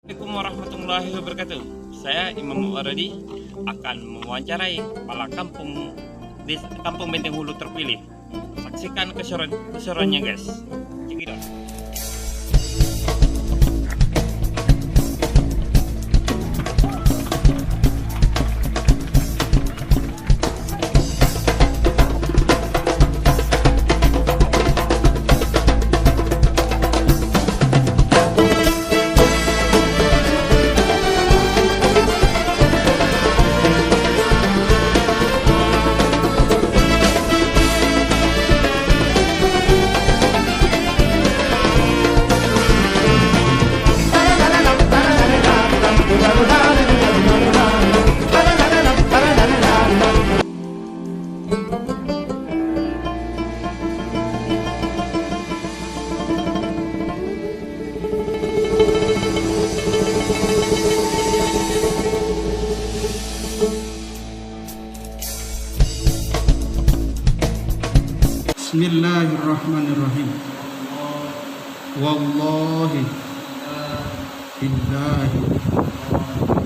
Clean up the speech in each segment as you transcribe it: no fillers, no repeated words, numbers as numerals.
Assalamualaikum warahmatullahi wabarakatuh. Saya Imam Muaradi akan mewawancarai kepala kampung di Kampung Benteng Hulu terpilih. Saksikan keseruannya guys. Cekidot. Bismillahirrahmanirrahim. Wallahi billahi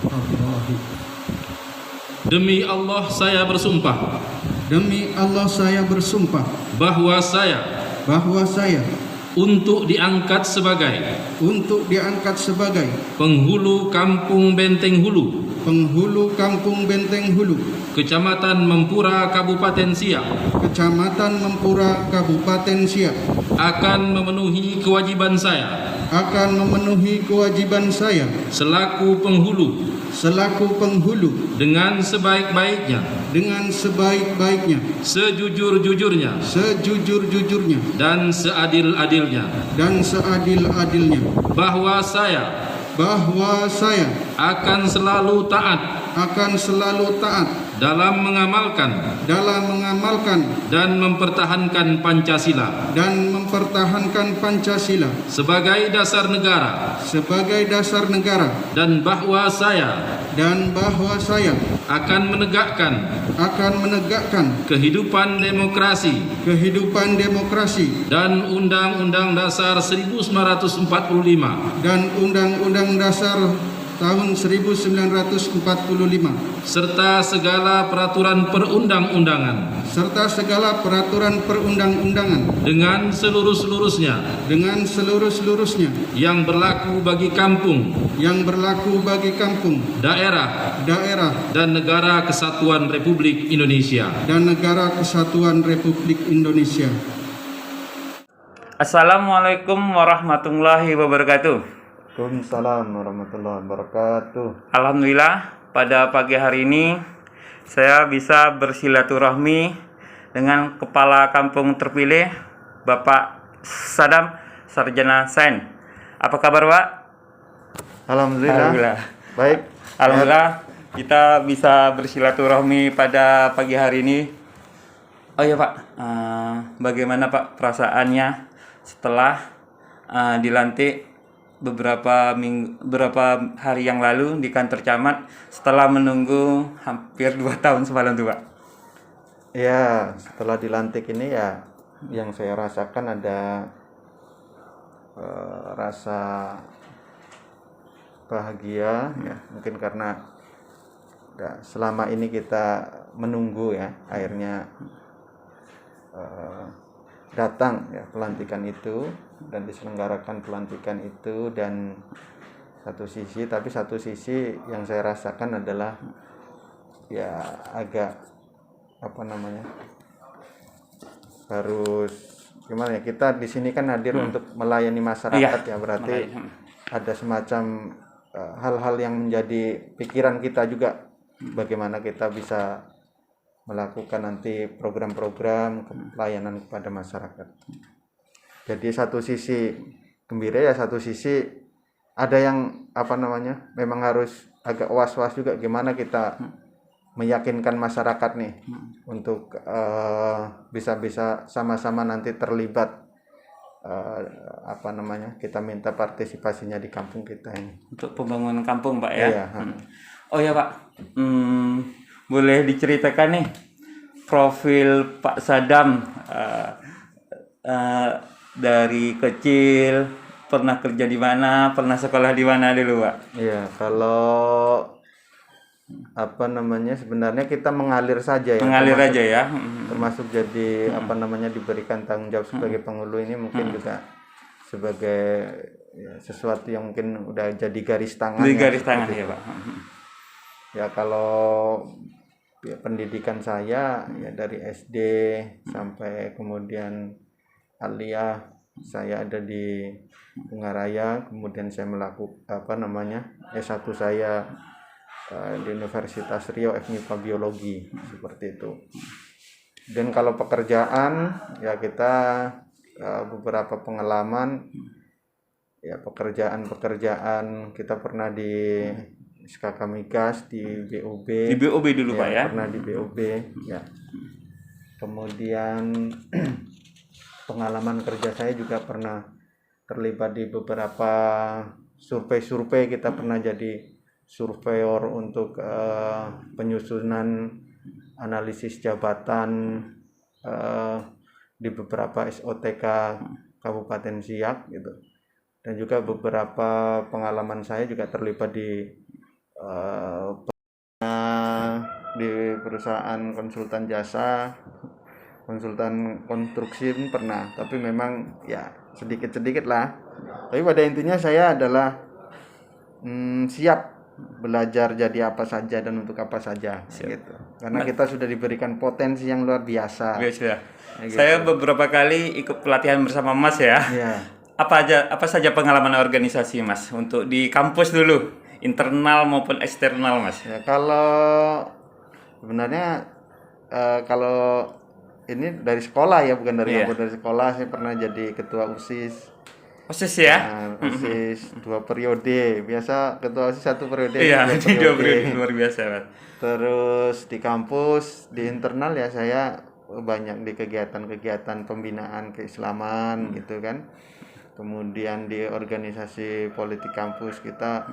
tallahi. Demi Allah saya bersumpah Demi Allah saya bersumpah bahwa saya untuk diangkat sebagai penghulu Kampung Benteng Hulu, Benteng Hulu, Kecamatan Mempura, Kabupaten Siak, akan memenuhi kewajiban saya selaku penghulu dengan sebaik-baiknya, sejujur-jujurnya, dan seadil-adilnya, bahwa saya akan selalu taat dalam mengamalkan dan mempertahankan Pancasila sebagai dasar negara, dan bahwa saya akan menegakkan kehidupan demokrasi dan Undang-Undang Dasar 1945 dan Undang-Undang Dasar tahun 1945 serta segala peraturan perundang-undangan dengan seluruh-seluruhnya yang berlaku bagi kampung, daerah, dan negara kesatuan Republik Indonesia. Assalamualaikum warahmatullahi wabarakatuh. Waalaikumsalam warahmatullahi wabarakatuh. Alhamdulillah pada pagi hari ini saya bisa bersilaturahmi dengan kepala kampung terpilih Bapak Sadam Sarjana Sain. Apa kabar Pak? Alhamdulillah. Baik. Alhamdulillah kita bisa bersilaturahmi pada pagi hari ini. Oh ya Pak, bagaimana Pak perasaannya setelah dilantik beberapa hari yang lalu di kantor camat setelah menunggu hampir 2 tahun semalam tuh Pak? Ya, setelah dilantik ini ya yang saya rasakan ada rasa bahagia ya, mungkin karena ya, selama ini kita menunggu ya, akhirnya datang ya pelantikan itu dan diselenggarakan pelantikan itu. Dan satu sisi yang saya rasakan adalah ya agak harus gimana ya, kita di sini kan hadir untuk melayani masyarakat ya, berarti ada semacam hal-hal yang menjadi pikiran kita juga, bagaimana kita bisa melakukan nanti program-program pelayanan kepada masyarakat. Jadi satu sisi gembira ya, satu sisi ada yang memang harus agak was-was juga, gimana kita meyakinkan masyarakat nih untuk bisa sama-sama nanti terlibat, kita minta partisipasinya di kampung kita ini Untuk pembangunan kampung Pak ya? Iya. Oh ya Pak, boleh diceritakan nih profil Pak Sadam dari kecil pernah kerja di mana, pernah sekolah di mana dulu, Pak? Iya, kalau apa namanya sebenarnya kita mengalir saja ya, Mengalir termasuk aja ya. termasuk jadi apa namanya diberikan tanggung jawab sebagai penghulu ini mungkin juga sebagai ya, sesuatu yang mungkin udah jadi garis tangan Di ya, garis tangan seperti ya, itu. Pak. Ya kalau ya, pendidikan saya ya dari SD sampai kemudian aliyah saya ada di Bungaraya, kemudian saya melakukan apa namanya S1 saya di Universitas Riau FMIPA Biologi seperti itu. Dan kalau pekerjaan ya kita beberapa pengalaman ya pekerjaan kita pernah di SKK Migas di BOB. Di BOB dulu, Ya, Pak ya. pernah di BOB ya. Kemudian pengalaman kerja saya juga pernah terlibat di beberapa survei kita pernah jadi surveyor untuk penyusunan analisis jabatan di beberapa SOTK Kabupaten Siak gitu. Dan juga beberapa pengalaman saya juga terlibat di perusahaan konsultan jasa, konsultan konstruksi pun pernah, tapi memang ya sedikit-sedikit lah. Tapi pada intinya saya adalah siap belajar jadi apa saja dan untuk apa saja gitu. Karena kita sudah diberikan potensi yang luar biasa. Biasa. Gitu. Saya beberapa kali ikut pelatihan bersama Mas ya. Ya. Apa saja pengalaman organisasi, Mas, untuk di kampus dulu, internal maupun eksternal, Mas? Ya, kalau sebenarnya kalau ini dari sekolah ya, bukan dari kampus, dari sekolah saya pernah jadi ketua OSIS. OSIS ya? OSIS 2 periode. Biasa ketua OSIS 1 periode. Iya, 2 di 2 periode. periode luar biasa, Mas. Terus di kampus, di internal ya saya banyak di kegiatan-kegiatan pembinaan keislaman gitu kan. Kemudian di organisasi politik kampus kita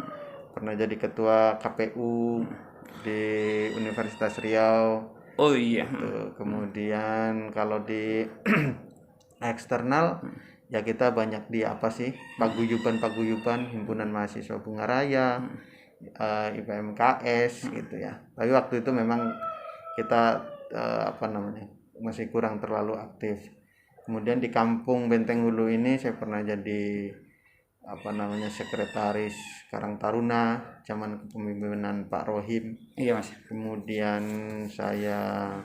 pernah jadi ketua KPU di Universitas Riau. Oh iya. Kemudian kalau di eksternal ya kita banyak di apa sih paguyuban himpunan mahasiswa Bungaraya, IPMKS gitu ya. Tapi waktu itu memang kita apa namanya masih kurang terlalu aktif. Kemudian di Kampung Benteng Hulu ini saya pernah jadi apa namanya sekretaris Karang Taruna zaman kepemimpinan Pak Rohim. Iya, Mas. Kemudian saya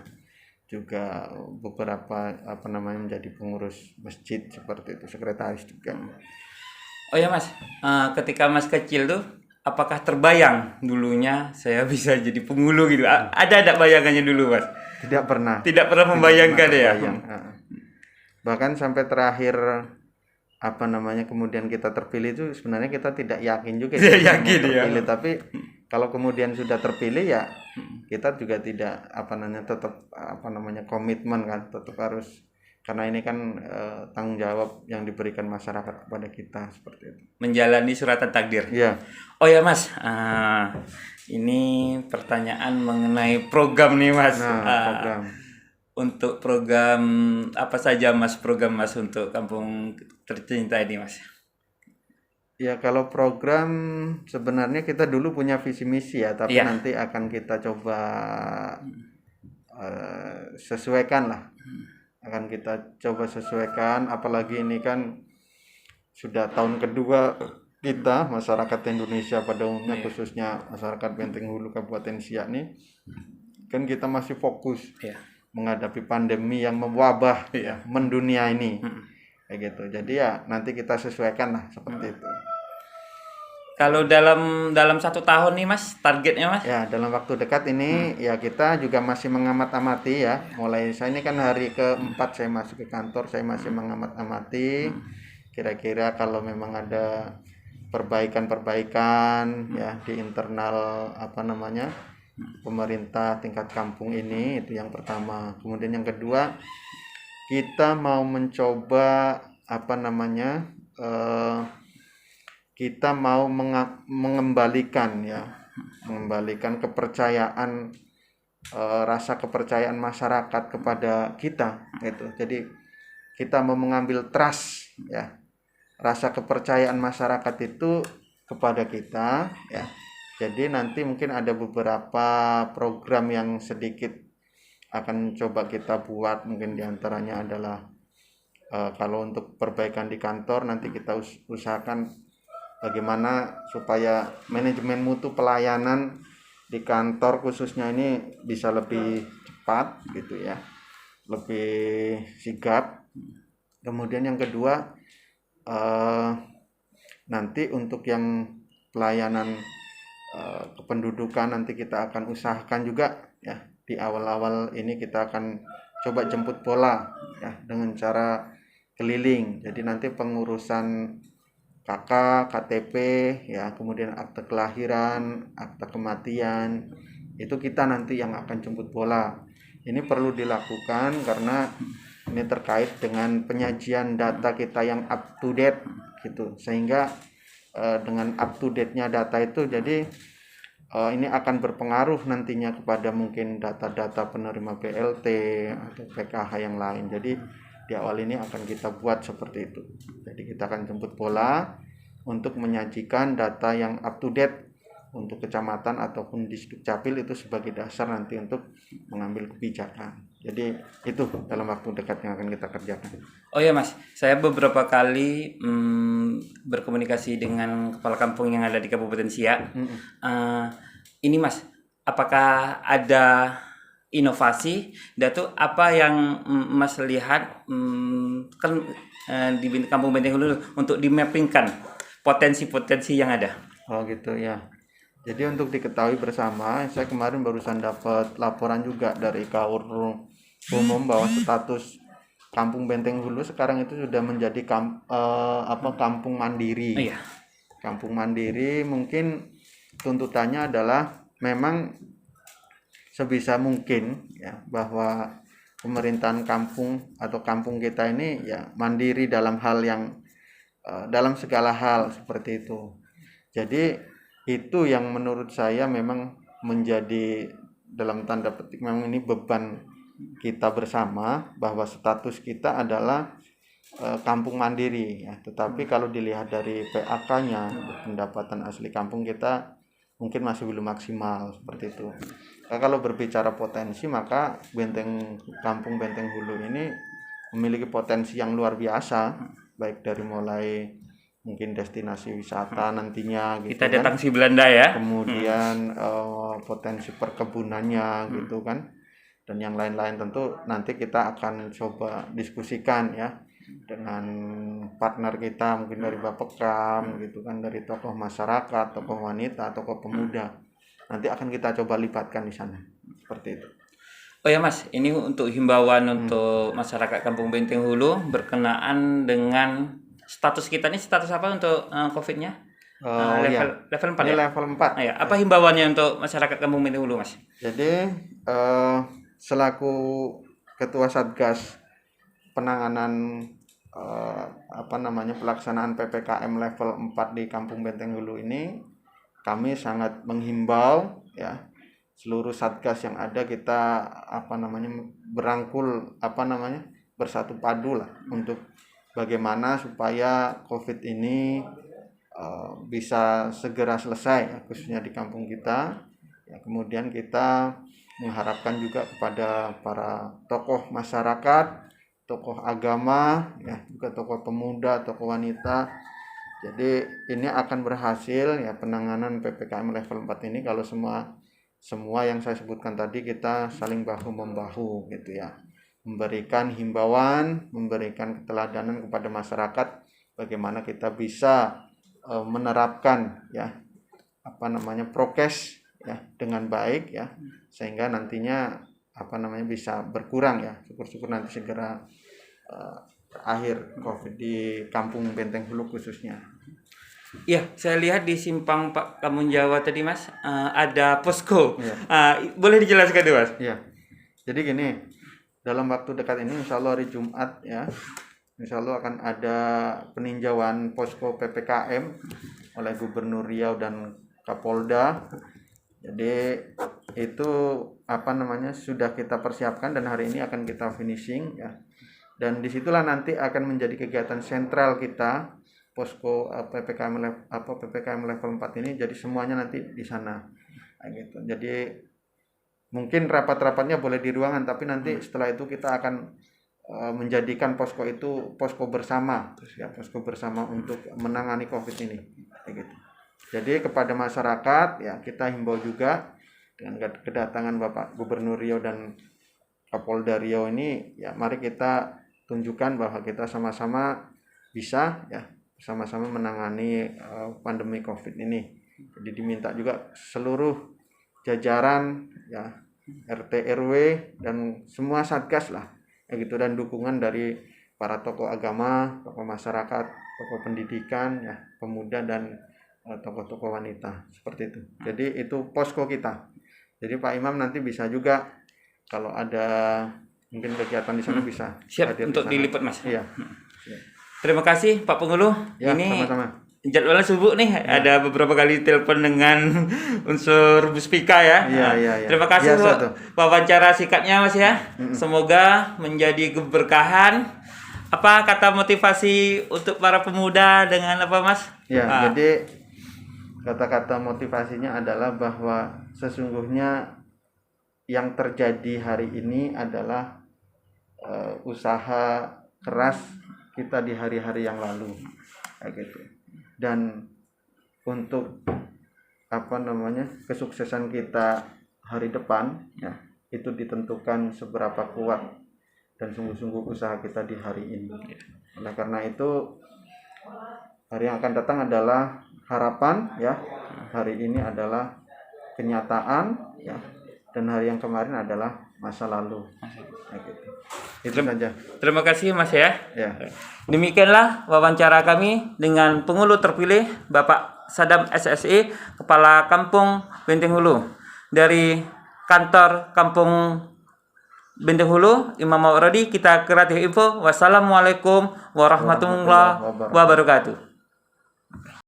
juga beberapa apa namanya menjadi pengurus masjid seperti itu, sekretaris juga. Oh ya, Mas. Ketika Mas kecil tuh apakah terbayang dulunya saya bisa jadi penghulu gitu? Ada bayangannya dulu, Mas? Tidak pernah. Tidak pernah membayangkan ya. Bahkan sampai terakhir apa namanya kemudian kita terpilih itu sebenarnya kita tidak yakin juga yakin terpilih, tapi kalau kemudian sudah terpilih ya kita juga tidak apa namanya tetap apa namanya komitmen kan, tetap harus, karena ini kan tanggung jawab yang diberikan masyarakat kepada kita seperti itu. Menjalani suratan takdir. Iya. Oh ya, Mas. Ini pertanyaan mengenai program nih, Mas. Program. Untuk program apa saja, Mas, program Mas untuk Kampung Tercinta ini, Mas? Ya kalau program sebenarnya kita dulu punya visi misi ya, tapi nanti akan kita coba sesuaikan lah. Akan kita coba sesuaikan, apalagi ini kan sudah tahun kedua kita masyarakat Indonesia pada umumnya, khususnya masyarakat Benteng Hulu Kabupaten Siak nih, kan kita masih fokus menghadapi pandemi yang mewabah mendunia ini, kayak gitu. Jadi ya nanti kita sesuaikan lah seperti itu. Kalau dalam 1 tahun nih, Mas, targetnya, Mas? Ya dalam waktu dekat ini ya kita juga masih mengamat-amati ya. Mulai saya ini kan hari ke-4 saya masuk ke kantor, saya masih mengamat-amati. Kira-kira kalau memang ada perbaikan ya di internal apa namanya pemerintah tingkat kampung ini, itu yang pertama. Kemudian yang kedua, kita mau mencoba apa namanya kita mau mengembalikan kepercayaan rasa kepercayaan masyarakat kepada kita gitu. Jadi kita mau mengambil trust ya rasa kepercayaan masyarakat itu kepada kita ya. Jadi nanti mungkin ada beberapa program yang sedikit akan coba kita buat, mungkin diantaranya adalah kalau untuk perbaikan di kantor nanti kita usahakan bagaimana supaya manajemen mutu pelayanan di kantor khususnya ini bisa lebih cepat gitu ya, lebih sigap. Kemudian yang kedua, nanti untuk yang pelayanan kependudukan nanti kita akan usahakan juga ya, di awal-awal ini kita akan coba jemput bola ya dengan cara keliling. Jadi nanti pengurusan KK, KTP ya, kemudian akte kelahiran, akte kematian, itu kita nanti yang akan jemput bola. Ini perlu dilakukan karena ini terkait dengan penyajian data kita yang up to date gitu, sehingga dengan up to date-nya data itu jadi ini akan berpengaruh nantinya kepada mungkin data-data penerima BLT atau PKH yang lain. Jadi di awal ini akan kita buat seperti itu. Jadi kita akan jemput bola untuk menyajikan data yang up to date untuk kecamatan ataupun di Dukcapil, itu sebagai dasar nanti untuk mengambil kebijakan. Jadi itu dalam waktu dekat yang akan kita kerjakan. Oh ya Mas, saya beberapa kali berkomunikasi dengan kepala kampung yang ada di Kabupaten Siak. Ini Mas, apakah ada inovasi? Datu apa yang Mas lihat kan di Kampung Benteng Hulu untuk dimappingkan potensi-potensi yang ada? Oh gitu ya. Jadi untuk diketahui bersama, saya kemarin barusan dapat laporan juga dari KAUR Umum bahwa status Kampung Benteng Hulu sekarang itu sudah menjadi kampung mandiri. Oh, iya. Kampung mandiri mungkin tuntutannya adalah memang sebisa mungkin ya bahwa pemerintahan kampung atau kampung kita ini ya mandiri dalam hal yang dalam segala hal seperti itu. Jadi itu yang menurut saya memang menjadi dalam tanda petik memang ini beban kita bersama, bahwa status kita adalah kampung mandiri ya. Tetapi kalau dilihat dari PAK-nya, pendapatan asli kampung kita mungkin masih belum maksimal seperti itu. Nah, kalau berbicara potensi, maka Kampung Benteng Hulu ini memiliki potensi yang luar biasa, baik dari mulai mungkin destinasi wisata nantinya gitu. Kita datang si Belanda ya. Kemudian potensi perkebunannya gitu kan, dan yang lain-lain tentu nanti kita akan coba diskusikan ya dengan partner kita, mungkin dari Bapekam gitu kan, dari tokoh masyarakat, tokoh wanita, tokoh pemuda. Nanti akan kita coba libatkan di sana seperti itu. Oh ya Mas, ini untuk himbauan untuk masyarakat Kampung Benteng Hulu berkenaan dengan status kita ini, status apa untuk COVID-nya? Level 4 ini ya? level 4. Ya. Apa himbauannya untuk masyarakat Kampung Benteng Hulu Mas? Jadi selaku Ketua Satgas penanganan pelaksanaan PPKM level 4 di Kampung Benteng Hulu ini, kami sangat menghimbau ya seluruh satgas yang ada, kita berangkul bersatu padu lah untuk bagaimana supaya COVID ini bisa segera selesai ya, khususnya di kampung kita ya. Kemudian kita mengharapkan juga kepada para tokoh masyarakat, tokoh agama ya, juga tokoh pemuda, tokoh wanita. Jadi ini akan berhasil ya penanganan PPKM level 4 ini kalau semua yang saya sebutkan tadi kita saling bahu membahu gitu ya, memberikan himbauan, memberikan keteladanan kepada masyarakat bagaimana kita bisa menerapkan ya prokes ya dengan baik ya, sehingga nantinya bisa berkurang ya, syukur-syukur nanti segera akhir COVID di Kampung Benteng Hulu khususnya. Iya, saya lihat di Simpang Pak Kamun Jawa tadi Mas, ada posko. Ya. Boleh dijelaskan dulu Mas? Iya. Jadi gini, dalam waktu dekat ini insya Allah hari Jumat ya, insya Allah akan ada peninjauan posko PPKM oleh Gubernur Riau dan Kapolda. Jadi itu sudah kita persiapkan dan hari ini akan kita finishing ya. Dan disitulah nanti akan menjadi kegiatan sentral kita posko PPKM level 4 ini, jadi semuanya nanti di sana. Kayak gitu. Jadi mungkin rapat-rapatnya boleh di ruangan, tapi nanti setelah itu kita akan menjadikan posko itu posko bersama, ya, posko bersama untuk menangani COVID ini. Kayak gitu. Jadi kepada masyarakat ya kita himbau juga dengan kedatangan Bapak Gubernur Riau dan Kapolda Riau ini, ya mari kita tunjukkan bahwa kita sama-sama bisa ya sama-sama menangani pandemi COVID ini. Jadi diminta juga seluruh jajaran ya RT RW dan semua satgas lah kayak gitu, dan dukungan dari para tokoh agama, tokoh masyarakat, tokoh pendidikan ya, pemuda dan tokoh-tokoh wanita seperti itu. Jadi itu posko kita. Jadi Pak Imam nanti bisa juga kalau ada mungkin kegiatan di sana bisa Siap hadir untuk di sana. diliput, Mas. Iya. Terima kasih Pak Pengulu. Ya, Ini sama-sama. jadwalnya subuh nih, ada beberapa kali telepon dengan unsur Buspika ya. Iya. Terima kasih Biasa untuk tuh. wawancara singkatnya Mas ya. Semoga menjadi keberkahan. Apa kata motivasi untuk para pemuda dengan apa Mas? Ya, jadi kata-kata motivasinya adalah bahwa sesungguhnya yang terjadi hari ini adalah usaha keras kita di hari-hari yang lalu kayak gitu. Dan untuk kesuksesan kita hari depan ya itu ditentukan seberapa kuat dan sungguh-sungguh usaha kita di hari ini. Oleh karena itu hari yang akan datang adalah harapan ya, hari ini adalah kenyataan ya, dan hari yang kemarin adalah masa lalu. Nah, gitu. Itu saja. Terima kasih Mas ya. Ya. Demikianlah wawancara kami dengan pengulu terpilih Bapak Sadam SSI, Kepala Kampung Benteng Hulu. Dari kantor Kampung Benteng Hulu, Imam Mawardi, kita Kreatif Info. Wassalamualaikum warahmatullahi wabarakatuh.